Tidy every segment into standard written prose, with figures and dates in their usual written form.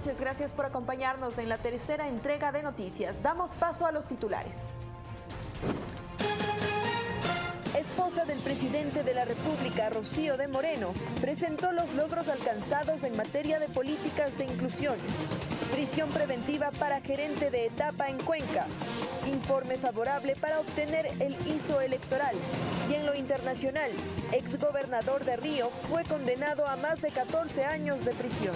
noches, gracias por acompañarnos en la tercera entrega de noticias. Damos paso a los titulares. Esposa del presidente de la República, Rocío de Moreno, presentó los logros alcanzados en materia de políticas de inclusión. Prisión preventiva para gerente de etapa en Cuenca. Informe favorable para obtener el ISO electoral. Y en lo internacional, exgobernador de Río fue condenado a más de 14 años de prisión.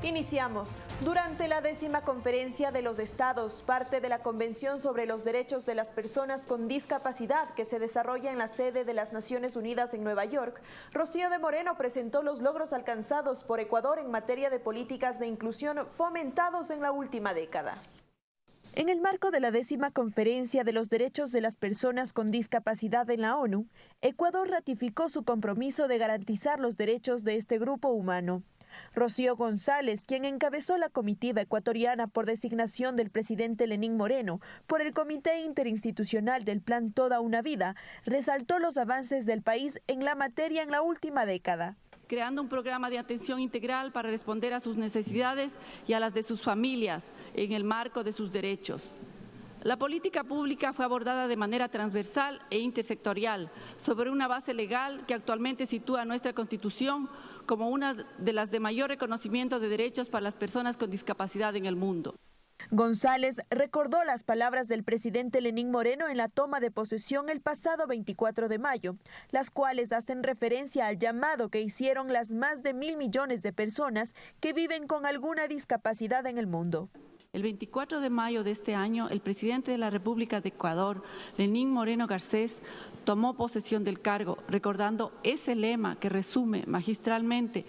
Iniciamos. Durante la 10ª Conferencia de los Estados, parte de la Convención sobre los Derechos de las Personas con Discapacidad que se desarrolla en la sede de las Naciones Unidas en Nueva York, Rocío de Moreno presentó los logros alcanzados por Ecuador en materia de políticas de inclusión fomentados en la última década. En el marco de la 10ª Conferencia de los Derechos de las Personas con Discapacidad en la ONU, Ecuador ratificó su compromiso de garantizar los derechos de este grupo humano. Rocío González, quien encabezó la comitiva ecuatoriana por designación del presidente Lenín Moreno por el Comité Interinstitucional del Plan Toda una Vida, resaltó los avances del país en la materia en la última década. Creando un programa de atención integral para responder a sus necesidades y a las de sus familias en el marco de sus derechos. La política pública fue abordada de manera transversal e intersectorial sobre una base legal que actualmente sitúa nuestra Constitución como una de las de mayor reconocimiento de derechos para las personas con discapacidad en el mundo. González recordó las palabras del presidente Lenín Moreno en la toma de posesión el pasado 24 de mayo, las cuales hacen referencia al llamado que hicieron las más de 1.000 millones de personas que viven con alguna discapacidad en el mundo. El 24 de mayo de este año, el presidente de la República de Ecuador, Lenín Moreno Garcés, tomó posesión del cargo, recordando ese lema que resume magistralmente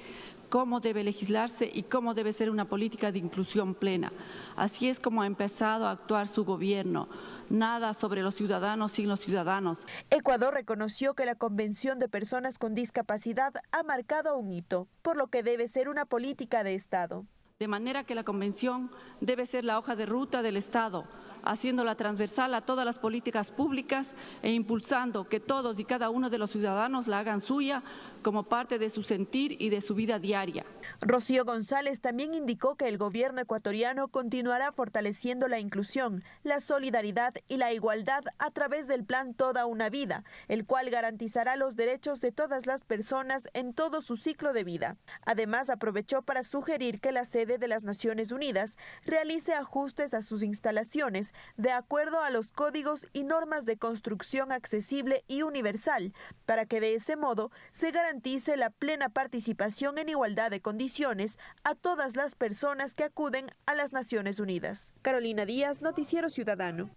cómo debe legislarse y cómo debe ser una política de inclusión plena. Así es como ha empezado a actuar su gobierno. Nada sobre los ciudadanos sin los ciudadanos. Ecuador reconoció que la Convención de Personas con Discapacidad ha marcado un hito, por lo que debe ser una política de Estado. De manera que la Convención debe ser la hoja de ruta del Estado, haciéndola transversal a todas las políticas públicas e impulsando que todos y cada uno de los ciudadanos la hagan suya como parte de su sentir y de su vida diaria. Rocío González también indicó que el gobierno ecuatoriano continuará fortaleciendo la inclusión, la solidaridad y la igualdad a través del Plan Toda una Vida, el cual garantizará los derechos de todas las personas en todo su ciclo de vida. Además, aprovechó para sugerir que la sede de las Naciones Unidas realice ajustes a sus instalaciones de acuerdo a los códigos y normas de construcción accesible y universal, para que de ese modo se garantice la plena participación en igualdad de condiciones a todas las personas que acuden a las Naciones Unidas. Carolina Díaz, Noticiero Ciudadano.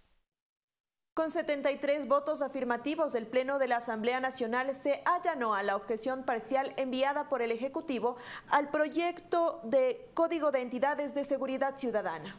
Con 73 votos afirmativos, el Pleno de la Asamblea Nacional se allanó a la objeción parcial enviada por el Ejecutivo al proyecto de Código de Entidades de Seguridad Ciudadana.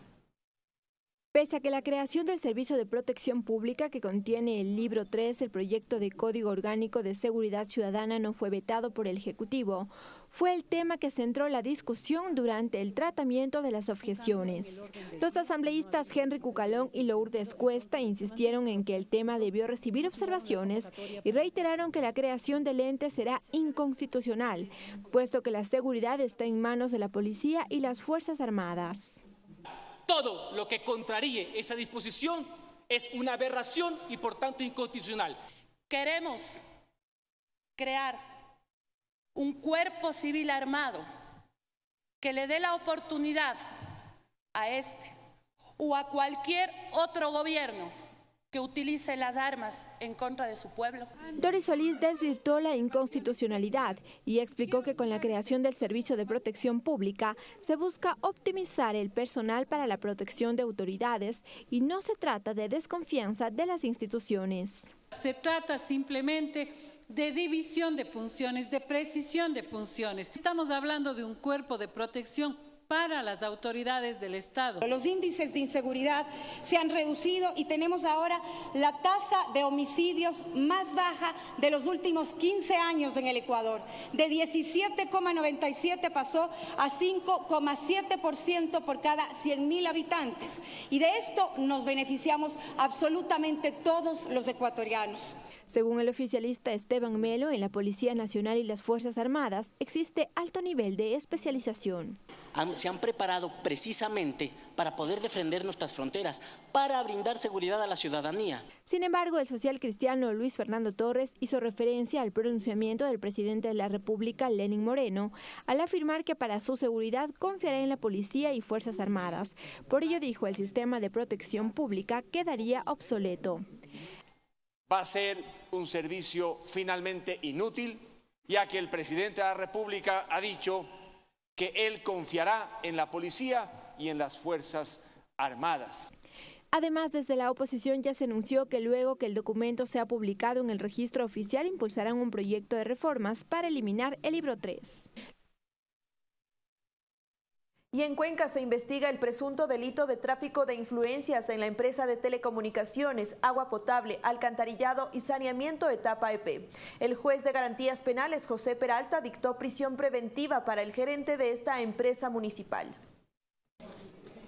Pese a que la creación del Servicio de Protección Pública, que contiene el libro 3 del proyecto de Código Orgánico de Seguridad Ciudadana, no fue vetado por el Ejecutivo, fue el tema que centró la discusión durante el tratamiento de las objeciones. Los asambleístas Henry Cucalón y Lourdes Cuesta insistieron en que el tema debió recibir observaciones y reiteraron que la creación del ente será inconstitucional, puesto que la seguridad está en manos de la policía y las Fuerzas Armadas. Todo lo que contraríe esa disposición es una aberración y por tanto inconstitucional. Queremos crear un cuerpo civil armado que le dé la oportunidad a este o a cualquier otro gobierno que utilice las armas en contra de su pueblo. Doris Solís desvirtuó la inconstitucionalidad y explicó que con la creación del Servicio de Protección Pública se busca optimizar el personal para la protección de autoridades y no se trata de desconfianza de las instituciones. Se trata simplemente de división de funciones, de precisión de funciones. Estamos hablando de un cuerpo de protección para las autoridades del Estado. Los índices de inseguridad se han reducido y tenemos ahora la tasa de homicidios más baja de los últimos 15 años en el Ecuador. De 17,97 pasó a 5,7% por cada 100.000 habitantes. Y de esto nos beneficiamos absolutamente todos los ecuatorianos. Según el oficialista Esteban Melo, en la Policía Nacional y las Fuerzas Armadas existe alto nivel de especialización. Se han preparado precisamente para poder defender nuestras fronteras, para brindar seguridad a la ciudadanía. Sin embargo, el social cristiano Luis Fernando Torres hizo referencia al pronunciamiento del presidente de la República, Lenín Moreno, al afirmar que para su seguridad confiará en la policía y Fuerzas Armadas. Por ello dijo, el sistema de protección pública quedaría obsoleto. Va a ser un servicio finalmente inútil, ya que el presidente de la República ha dicho que él confiará en la policía y en las Fuerzas Armadas. Además, desde la oposición ya se anunció que luego que el documento sea publicado en el registro oficial, impulsarán un proyecto de reformas para eliminar el libro 3. Y en Cuenca se investiga el presunto delito de tráfico de influencias en la empresa de telecomunicaciones, agua potable, alcantarillado y saneamiento Etapa EP. El juez de garantías penales, José Peralta, dictó prisión preventiva para el gerente de esta empresa municipal.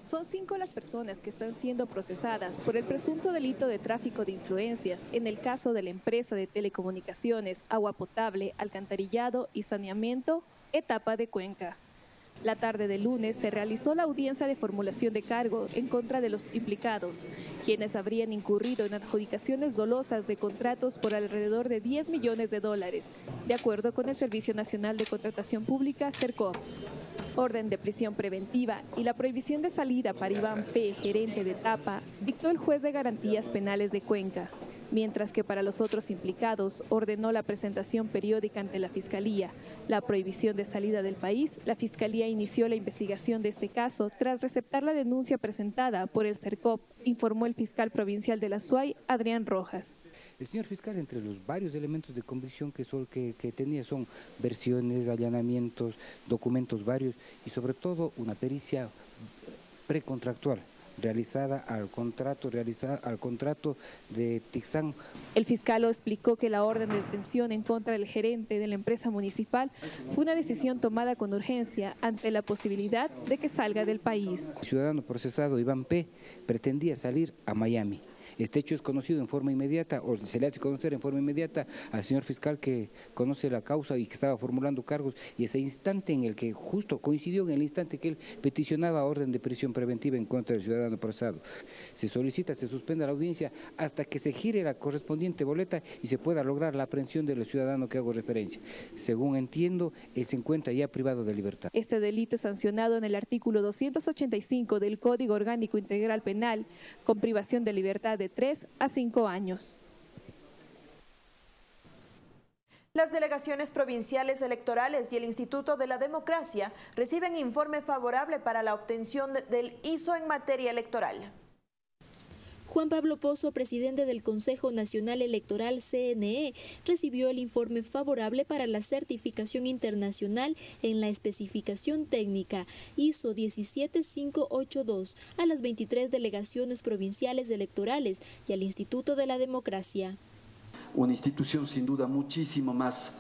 Son 5 las personas que están siendo procesadas por el presunto delito de tráfico de influencias en el caso de la empresa de telecomunicaciones, agua potable, alcantarillado y saneamiento Etapa de Cuenca. La tarde del lunes se realizó la audiencia de formulación de cargo en contra de los implicados, quienes habrían incurrido en adjudicaciones dolosas de contratos por alrededor de 10 millones de dólares, de acuerdo con el Servicio Nacional de Contratación Pública, SERCOP. Orden de prisión preventiva y la prohibición de salida para Iván P., gerente de Etapa, dictó el juez de garantías penales de Cuenca, mientras que para los otros implicados ordenó la presentación periódica ante la Fiscalía. La prohibición de salida del país, la Fiscalía inició la investigación de este caso tras receptar la denuncia presentada por el SERCOP, informó el fiscal provincial de la SUAY, Adrián Rojas. El señor fiscal, entre los varios elementos de convicción que tenía, son versiones, allanamientos, documentos varios y sobre todo una pericia precontractual realizada al contrato de Tixán. El fiscal explicó que la orden de detención en contra del gerente de la empresa municipal fue una decisión tomada con urgencia ante la posibilidad de que salga del país. El ciudadano procesado Iván P. pretendía salir a Miami. Este hecho es conocido en forma inmediata, o se le hace conocer en forma inmediata al señor fiscal que conoce la causa y que estaba formulando cargos, y ese instante en el que justo coincidió en el instante que él peticionaba orden de prisión preventiva en contra del ciudadano procesado. Se solicita, se suspenda la audiencia hasta que se gire la correspondiente boleta y se pueda lograr la aprehensión del ciudadano que hago referencia. Según entiendo, él se encuentra ya privado de libertad. Este delito es sancionado en el artículo 285 del Código Orgánico Integral Penal, con privación de libertad de 3 a 5 años. Las delegaciones provinciales electorales y el Instituto de la Democracia reciben informe favorable para la obtención del ISO en materia electoral. Juan Pablo Pozo, presidente del Consejo Nacional Electoral CNE, recibió el informe favorable para la certificación internacional en la especificación técnica ISO 17582 a las 23 delegaciones provinciales electorales y al Instituto de la Democracia. Una institución sin duda muchísimo más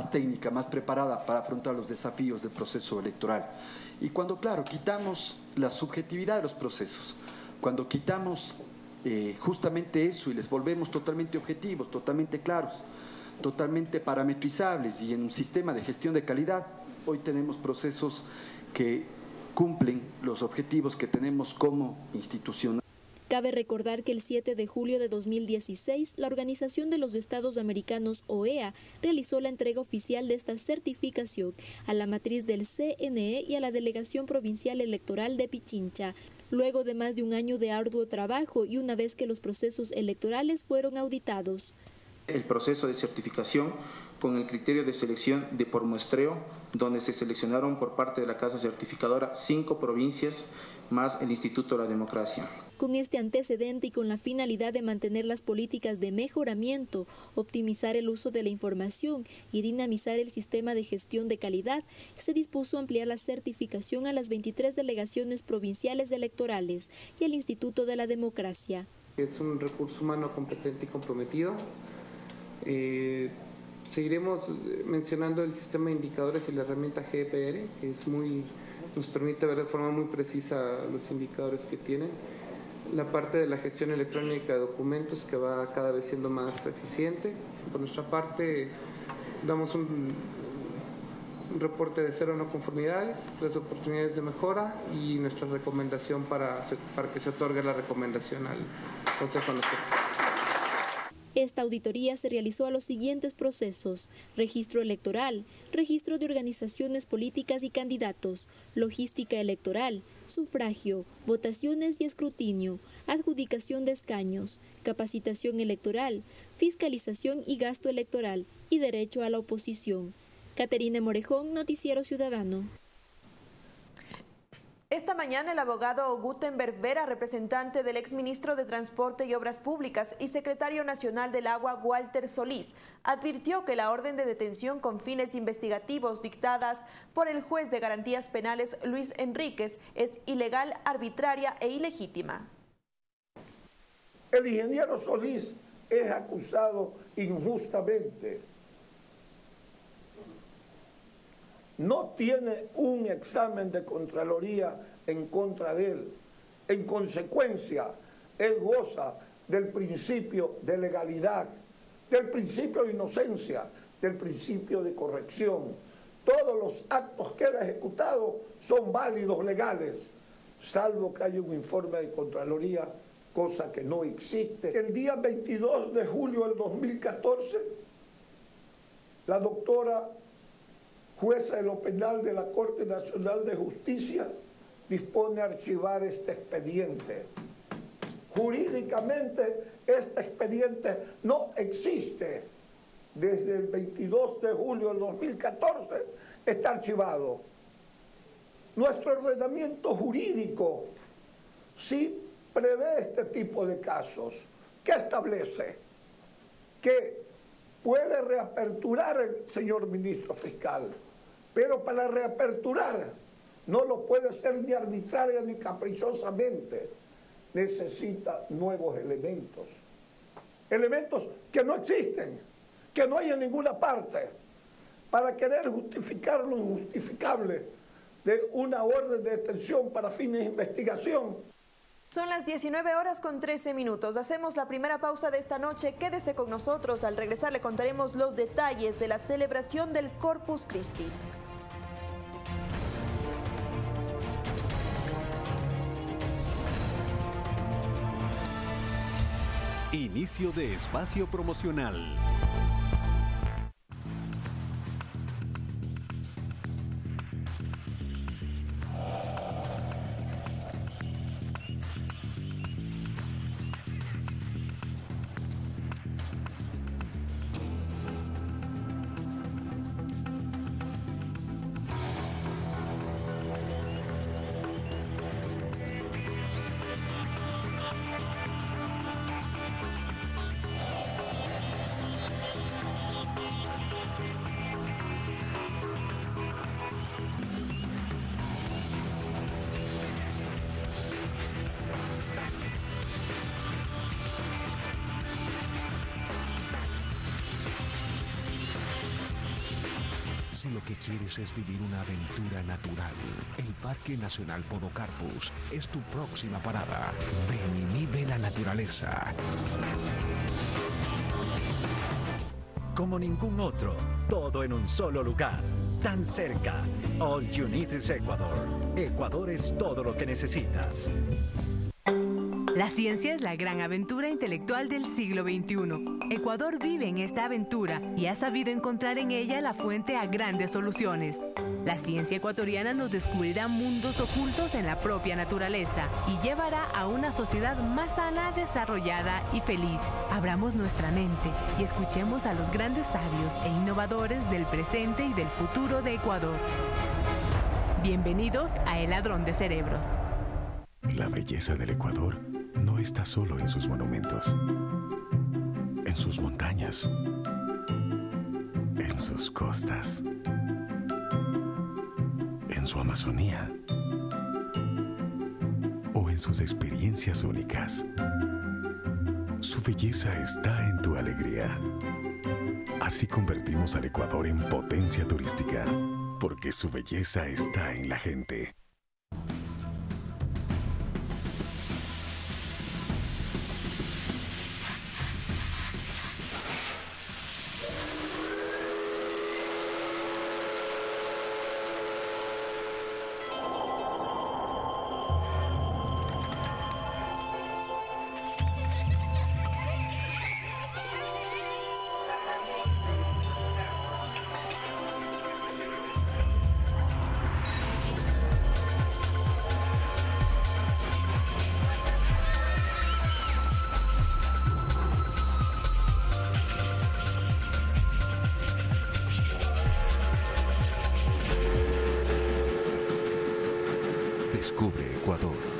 técnica, más preparada para afrontar los desafíos del proceso electoral. Y cuando, claro, quitamos la subjetividad de los procesos, cuando quitamos justamente eso y les volvemos totalmente objetivos, totalmente claros, totalmente parametrizables y en un sistema de gestión de calidad, hoy tenemos procesos que cumplen los objetivos que tenemos como institución. Cabe recordar que el 7 de julio de 2016, la Organización de los Estados Americanos, OEA, realizó la entrega oficial de esta certificación a la matriz del CNE y a la Delegación Provincial Electoral de Pichincha, luego de más de un año de arduo trabajo y una vez que los procesos electorales fueron auditados. El proceso de certificación con el criterio de selección de por muestreo, donde se seleccionaron por parte de la Casa Certificadora 5 provincias más el Instituto de la Democracia. Con este antecedente y con la finalidad de mantener las políticas de mejoramiento, optimizar el uso de la información y dinamizar el sistema de gestión de calidad, se dispuso ampliar la certificación a las 23 delegaciones provinciales electorales y al Instituto de la Democracia. Es un recurso humano competente y comprometido. Seguiremos mencionando el sistema de indicadores y la herramienta GPR, que nos permite ver de forma muy precisa los indicadores que tienen. La parte de la gestión electrónica de documentos, que va cada vez siendo más eficiente. Por nuestra parte, damos un reporte de 0 no conformidades, 3 oportunidades de mejora y nuestra recomendación para que se otorgue la recomendación al Consejo Nacional. Esta auditoría se realizó a los siguientes procesos: registro electoral, registro de organizaciones políticas y candidatos, logística electoral, sufragio, votaciones y escrutinio, adjudicación de escaños, capacitación electoral, fiscalización y gasto electoral y derecho a la oposición. Caterina Morejón, Noticiero Ciudadano. Esta mañana el abogado Gutenberg Vera, representante del exministro de Transporte y Obras Públicas y secretario nacional del Agua Walter Solís, advirtió que la orden de detención con fines investigativos dictadas por el juez de garantías penales Luis Enríquez es ilegal, arbitraria e ilegítima. El ingeniero Solís es acusado injustamente. No tiene un examen de Contraloría en contra de él. En consecuencia, él goza del principio de legalidad, del principio de inocencia, del principio de corrección. Todos los actos que él ha ejecutado son válidos, legales, salvo que haya un informe de Contraloría, cosa que no existe. El día 22 de julio del 2014, la doctora jueza de lo penal de la Corte Nacional de Justicia dispone a archivar este expediente. Jurídicamente, este expediente no existe. Desde el 22 de julio del 2014 está archivado. Nuestro ordenamiento jurídico sí prevé este tipo de casos. ¿Qué establece? Que puede reaperturar el señor ministro fiscal, pero para reaperturar no lo puede hacer ni arbitraria ni caprichosamente. Necesita nuevos elementos. Elementos que no existen, que no hay en ninguna parte, para querer justificar lo injustificable de una orden de detención para fines de investigación. Son las 19:13. Hacemos la primera pausa de esta noche. Quédese con nosotros. Al regresar le contaremos los detalles de la celebración del Corpus Christi. Inicio de espacio promocional. Si lo que quieres es vivir una aventura natural, el Parque Nacional Podocarpus es tu próxima parada. Ven y vive la naturaleza. Como ningún otro, todo en un solo lugar, tan cerca. All you need is Ecuador. Ecuador es todo lo que necesitas. La ciencia es la gran aventura intelectual del siglo XXI. Ecuador vive en esta aventura y ha sabido encontrar en ella la fuente a grandes soluciones. La ciencia ecuatoriana nos descubrirá mundos ocultos en la propia naturaleza y llevará a una sociedad más sana, desarrollada y feliz. Abramos nuestra mente y escuchemos a los grandes sabios e innovadores del presente y del futuro de Ecuador. Bienvenidos a El Ladrón de Cerebros. La belleza del Ecuador no está solo en sus monumentos, en sus montañas, en sus costas, en su Amazonía o en sus experiencias únicas. Su belleza está en tu alegría. Así convertimos al Ecuador en potencia turística, porque su belleza está en la gente. Descubre Ecuador.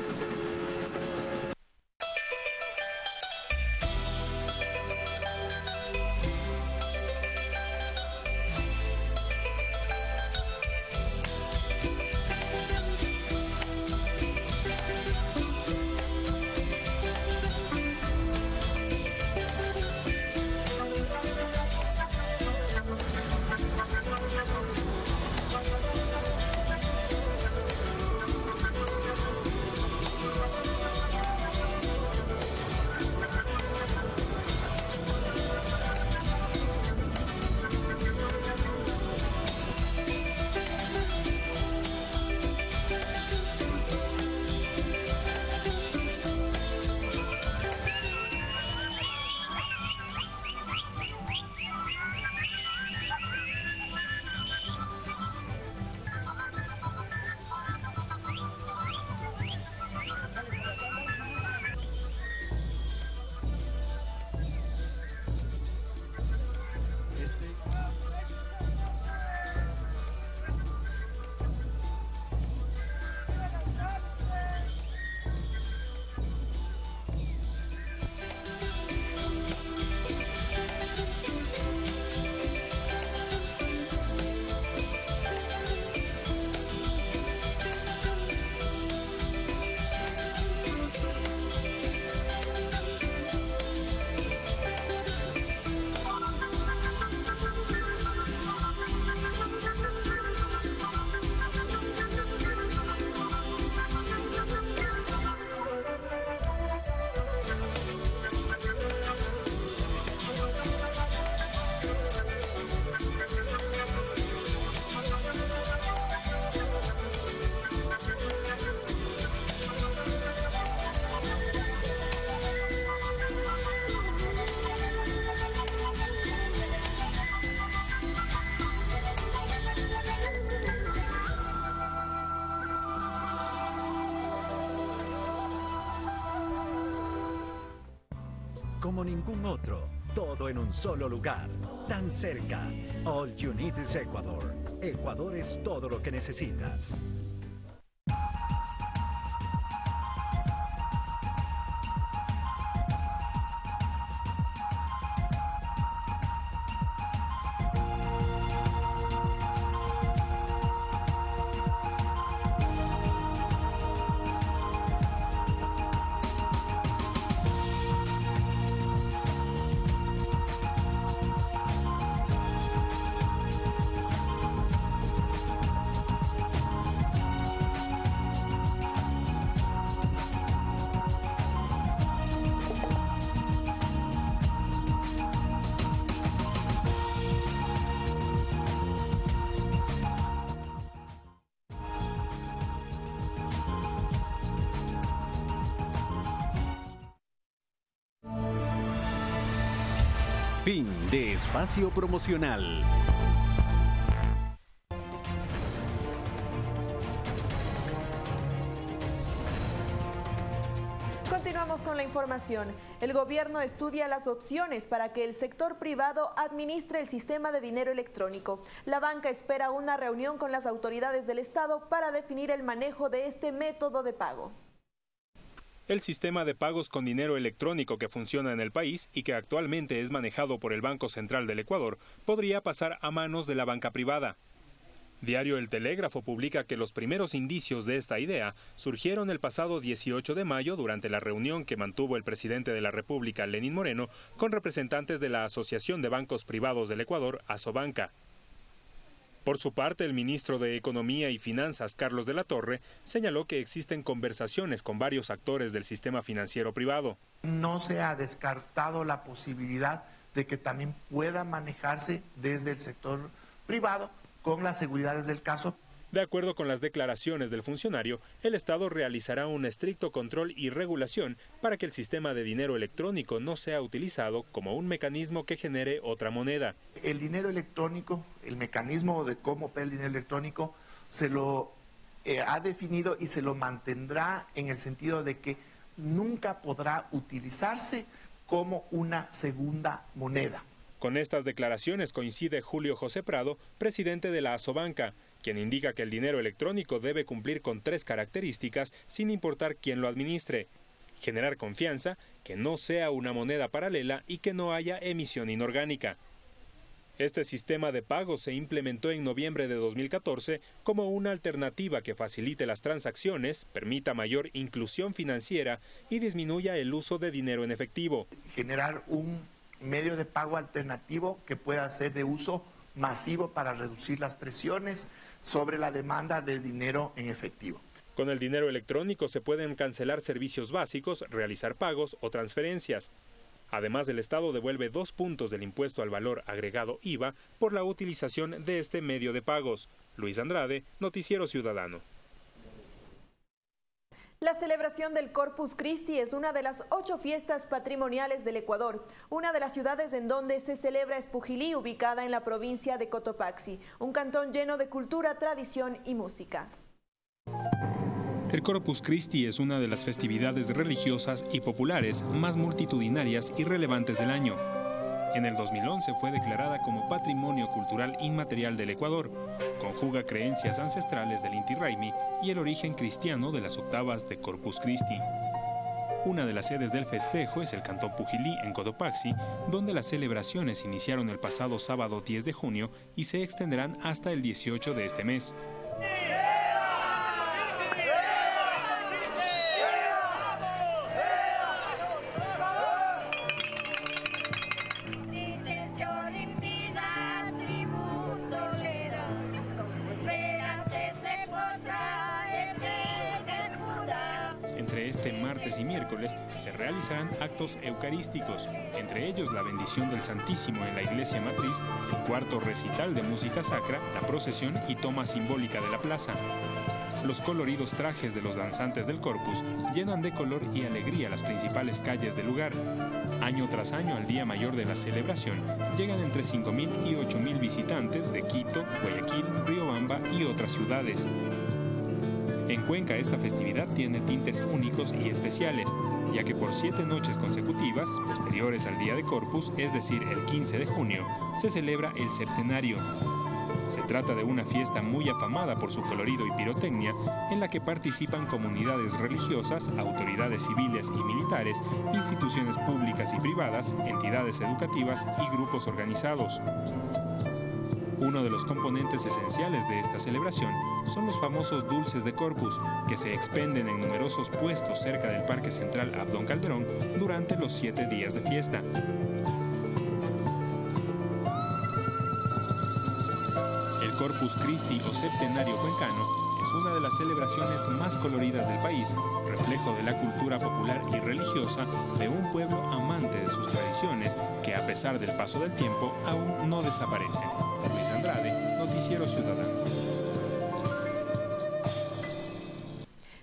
Como ningún otro, todo en un solo lugar, tan cerca. All You Need is Ecuador. Ecuador es todo lo que necesitas. Fin de espacio promocional. Continuamos con la información. El gobierno estudia las opciones para que el sector privado administre el sistema de dinero electrónico. La banca espera una reunión con las autoridades del Estado para definir el manejo de este método de pago. El sistema de pagos con dinero electrónico que funciona en el país y que actualmente es manejado por el Banco Central del Ecuador podría pasar a manos de la banca privada. Diario El Telégrafo publica que los primeros indicios de esta idea surgieron el pasado 18 de mayo durante la reunión que mantuvo el presidente de la República, Lenín Moreno, con representantes de la Asociación de Bancos Privados del Ecuador, Asobanca. Por su parte, el ministro de Economía y Finanzas, Carlos de la Torre, señaló que existen conversaciones con varios actores del sistema financiero privado. No se ha descartado la posibilidad de que también pueda manejarse desde el sector privado con las seguridades del caso. De acuerdo con las declaraciones del funcionario, el Estado realizará un estricto control y regulación para que el sistema de dinero electrónico no sea utilizado como un mecanismo que genere otra moneda. El dinero electrónico, el mecanismo de cómo opera el dinero electrónico, se lo ha definido y se lo mantendrá en el sentido de que nunca podrá utilizarse como una segunda moneda. Con estas declaraciones coincide Julio José Prado, presidente de la Asobanca, quien indica que el dinero electrónico debe cumplir con 3 características sin importar quién lo administre: generar confianza, que no sea una moneda paralela y que no haya emisión inorgánica. Este sistema de pago se implementó en noviembre de 2014 como una alternativa que facilite las transacciones, permita mayor inclusión financiera y disminuya el uso de dinero en efectivo. Generar un medio de pago alternativo que pueda ser de uso masivo para reducir las presiones sobre la demanda de dinero en efectivo. Con el dinero electrónico se pueden cancelar servicios básicos, realizar pagos o transferencias. Además, el Estado devuelve 2 puntos del impuesto al valor agregado IVA por la utilización de este medio de pagos. Luis Andrade, Noticiero Ciudadano. La celebración del Corpus Christi es una de las 8 fiestas patrimoniales del Ecuador. Una de las ciudades en donde se celebra es Pujilí, ubicada en la provincia de Cotopaxi, un cantón lleno de cultura, tradición y música. El Corpus Christi es una de las festividades religiosas y populares más multitudinarias y relevantes del año. En el 2011 fue declarada como Patrimonio Cultural Inmaterial del Ecuador. Conjuga creencias ancestrales del Inti Raymi y el origen cristiano de las octavas de Corpus Christi. Una de las sedes del festejo es el Cantón Pujilí, en Cotopaxi, donde las celebraciones iniciaron el pasado sábado 10 de junio y se extenderán hasta el 18 de este mes. Entre este martes y miércoles se realizarán actos eucarísticos, entre ellos la bendición del Santísimo en la iglesia matriz, el cuarto recital de música sacra, la procesión y toma simbólica de la plaza. Los coloridos trajes de los danzantes del Corpus llenan de color y alegría las principales calles del lugar. Año tras año, al día mayor de la celebración, llegan entre 5.000 y 8.000 visitantes de Quito, Guayaquil, Riobamba y otras ciudades. En Cuenca esta festividad tiene tintes únicos y especiales, ya que por 7 noches consecutivas, posteriores al día de Corpus, es decir, el 15 de junio, se celebra el septenario. Se trata de una fiesta muy afamada por su colorido y pirotecnia, en la que participan comunidades religiosas, autoridades civiles y militares, instituciones públicas y privadas, entidades educativas y grupos organizados. Uno de los componentes esenciales de esta celebración son los famosos dulces de Corpus, que se expenden en numerosos puestos cerca del Parque Central Abdón Calderón durante los 7 días de fiesta. El Corpus Christi o Septenario Cuencano es una de las celebraciones más coloridas del país, reflejo de la cultura popular y religiosa de un pueblo amante de sus tradiciones que, a pesar del paso del tiempo, aún no desaparecen. Luis Andrade, Noticiero Ciudadano.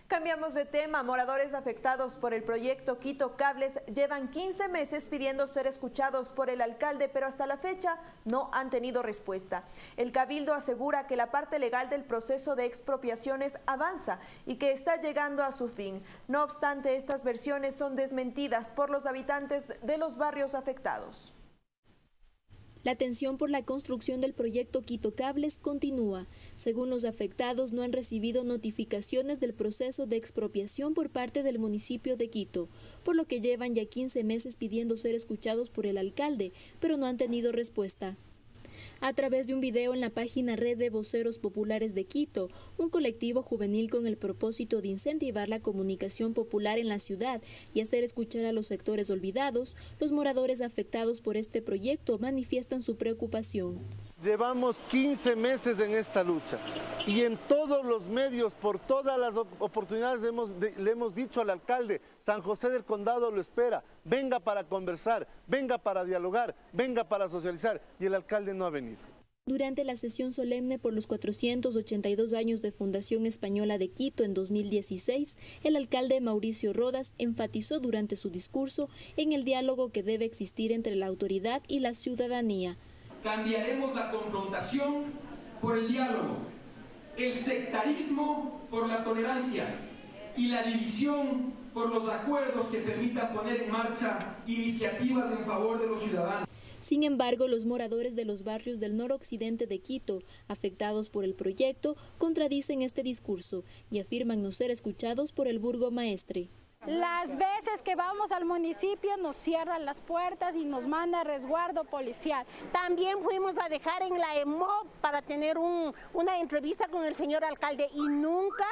Cambiamos de tema. Moradores afectados por el proyecto Quito Cables llevan 15 meses pidiendo ser escuchados por el alcalde, pero hasta la fecha no han tenido respuesta. El Cabildo asegura que la parte legal del proceso de expropiaciones avanza y que está llegando a su fin. No obstante, estas versiones son desmentidas por los habitantes de los barrios afectados. La tensión por la construcción del proyecto Quito Cables continúa. Según los afectados, no han recibido notificaciones del proceso de expropiación por parte del municipio de Quito, por lo que llevan ya 15 meses pidiendo ser escuchados por el alcalde, pero no han tenido respuesta. A través de un video en la página Red de Voceros Populares de Quito, un colectivo juvenil con el propósito de incentivar la comunicación popular en la ciudad y hacer escuchar a los sectores olvidados, los moradores afectados por este proyecto manifiestan su preocupación. Llevamos 15 meses en esta lucha y en todos los medios, por todas las oportunidades le hemos dicho al alcalde, San José del Condado lo espera, venga para conversar, venga para dialogar, venga para socializar, y el alcalde no ha venido. Durante la sesión solemne por los 482 años de Fundación Española de Quito en 2016, el alcalde Mauricio Rodas enfatizó durante su discurso en el diálogo que debe existir entre la autoridad y la ciudadanía. Cambiaremos la confrontación por el diálogo, el sectarismo por la tolerancia y la división por los acuerdos que permitan poner en marcha iniciativas en favor de los ciudadanos. Sin embargo, los moradores de los barrios del noroccidente de Quito, afectados por el proyecto, contradicen este discurso y afirman no ser escuchados por el burgomaestre. Las veces que vamos al municipio nos cierran las puertas y nos manda resguardo policial. También fuimos a dejar en la EMOP para tener una entrevista con el señor alcalde y nunca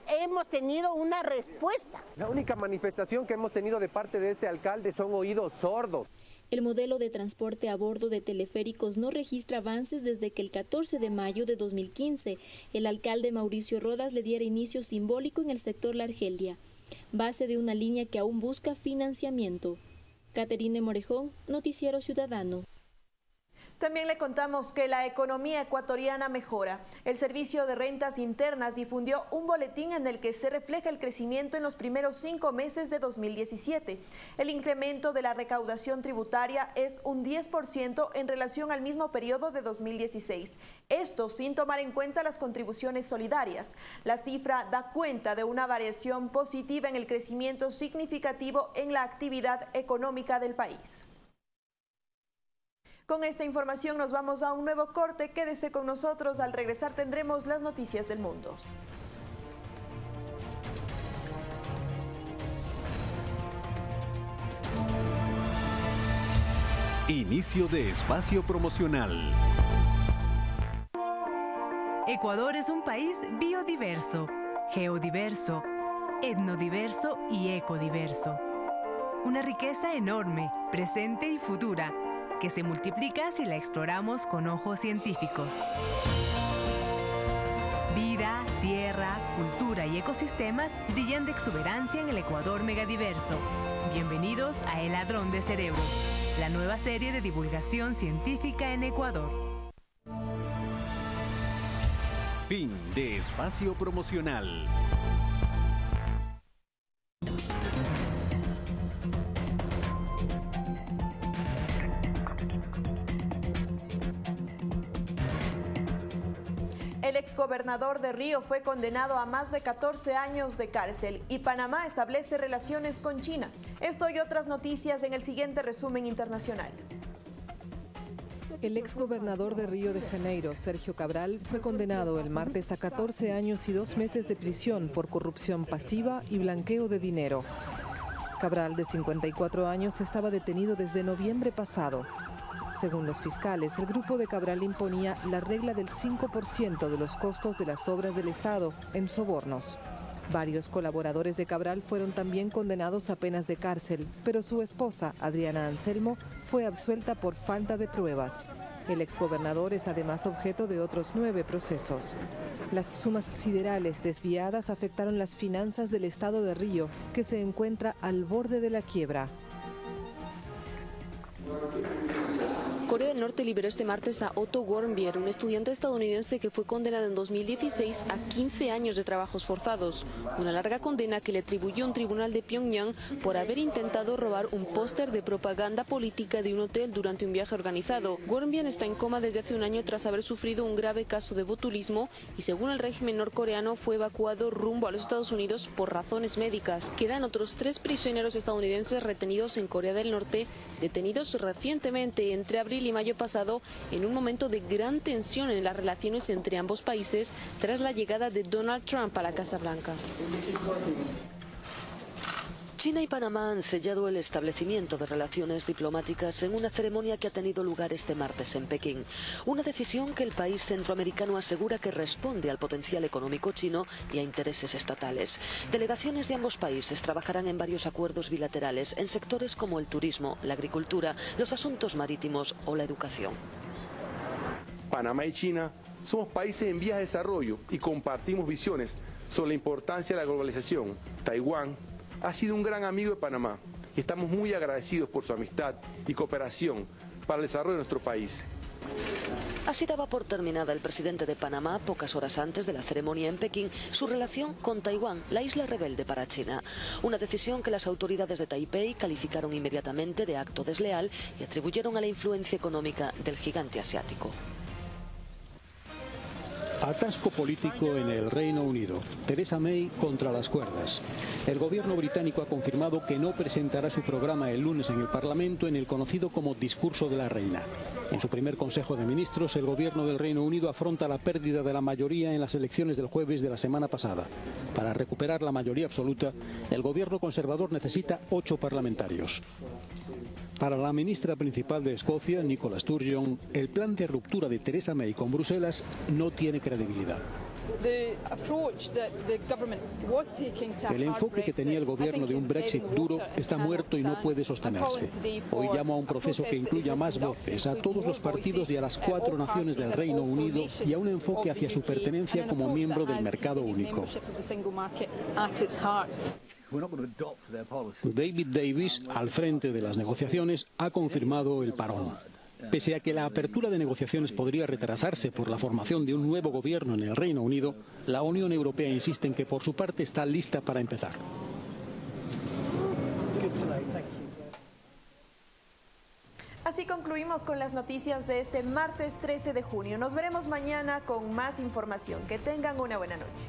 hemos tenido una respuesta. La única manifestación que hemos tenido de parte de este alcalde son oídos sordos. El modelo de transporte a bordo de teleféricos no registra avances desde que el 14 de mayo de 2015 el alcalde Mauricio Rodas le diera inicio simbólico en el sector La Argelia, base de una línea que aún busca financiamiento. Caterine Morejón, Noticiero Ciudadano. También le contamos que la economía ecuatoriana mejora. El Servicio de Rentas Internas difundió un boletín en el que se refleja el crecimiento en los primeros 5 meses de 2017. El incremento de la recaudación tributaria es un 10% en relación al mismo periodo de 2016. Esto sin tomar en cuenta las contribuciones solidarias. La cifra da cuenta de una variación positiva en el crecimiento significativo en la actividad económica del país. Con esta información nos vamos a un nuevo corte. Quédese con nosotros. Al regresar tendremos las noticias del mundo. Inicio de espacio promocional. Ecuador es un país biodiverso, geodiverso, etnodiverso y ecodiverso. Una riqueza enorme, presente y futura, que se multiplica si la exploramos con ojos científicos. Vida, tierra, cultura y ecosistemas brillan de exuberancia en el Ecuador megadiverso. Bienvenidos a El Ladrón de Cerebro, la nueva serie de divulgación científica en Ecuador. Fin de espacio promocional. El exgobernador de Río fue condenado a más de 14 años de cárcel y Panamá establece relaciones con China. Esto y otras noticias en el siguiente resumen internacional. El exgobernador de Río de Janeiro, Sergio Cabral, fue condenado el martes a 14 años y 2 meses de prisión por corrupción pasiva y blanqueo de dinero. Cabral, de 54 años, estaba detenido desde noviembre pasado. Según los fiscales, el grupo de Cabral imponía la regla del 5% de los costos de las obras del Estado en sobornos. Varios colaboradores de Cabral fueron también condenados a penas de cárcel, pero su esposa, Adriana Anselmo, fue absuelta por falta de pruebas. El exgobernador es además objeto de otros 9 procesos. Las sumas siderales desviadas afectaron las finanzas del estado de Río, que se encuentra al borde de la quiebra. Corea del Norte liberó este martes a Otto Warmbier, un estudiante estadounidense que fue condenado en 2016 a 15 años de trabajos forzados, una larga condena que le atribuyó un tribunal de Pyongyang por haber intentado robar un póster de propaganda política de un hotel durante un viaje organizado. Warmbier está en coma desde hace un año tras haber sufrido un grave caso de botulismo y, según el régimen norcoreano, fue evacuado rumbo a los Estados Unidos por razones médicas. Quedan otros 3 prisioneros estadounidenses retenidos en Corea del Norte, detenidos recientemente entre abril y mayo pasado, en un momento de gran tensión en las relaciones entre ambos países tras la llegada de Donald Trump a la Casa Blanca. China y Panamá han sellado el establecimiento de relaciones diplomáticas en una ceremonia que ha tenido lugar este martes en Pekín. Una decisión que el país centroamericano asegura que responde al potencial económico chino y a intereses estatales. Delegaciones de ambos países trabajarán en varios acuerdos bilaterales en sectores como el turismo, la agricultura, los asuntos marítimos o la educación. Panamá y China somos países en vías de desarrollo y compartimos visiones sobre la importancia de la globalización. Taiwán ha sido un gran amigo de Panamá y estamos muy agradecidos por su amistad y cooperación para el desarrollo de nuestro país. Así daba por terminada el presidente de Panamá, pocas horas antes de la ceremonia en Pekín, su relación con Taiwán, la isla rebelde para China. Una decisión que las autoridades de Taipei calificaron inmediatamente de acto desleal y atribuyeron a la influencia económica del gigante asiático. Atasco político en el Reino Unido. Theresa May contra las cuerdas. El gobierno británico ha confirmado que no presentará su programa el lunes en el Parlamento en el conocido como discurso de la reina. En su primer Consejo de Ministros, el gobierno del Reino Unido afronta la pérdida de la mayoría en las elecciones del jueves de la semana pasada. Para recuperar la mayoría absoluta, el gobierno conservador necesita 8 parlamentarios. Para la ministra principal de Escocia, Nicola Sturgeon, el plan de ruptura de Theresa May con Bruselas no tiene credibilidad. El enfoque que tenía el gobierno de un Brexit duro está muerto y no puede sostenerse. Hoy llamo a un proceso que incluya más voces, a todos los partidos y a las 4 naciones del Reino Unido y a un enfoque hacia su pertenencia como miembro del mercado único. David Davis, al frente de las negociaciones, ha confirmado el parón. Pese a que la apertura de negociaciones podría retrasarse por la formación de un nuevo gobierno en el Reino Unido, la Unión Europea insiste en que por su parte está lista para empezar. Así concluimos con las noticias de este martes 13 de junio. Nos veremos mañana con más información. Que tengan una buena noche.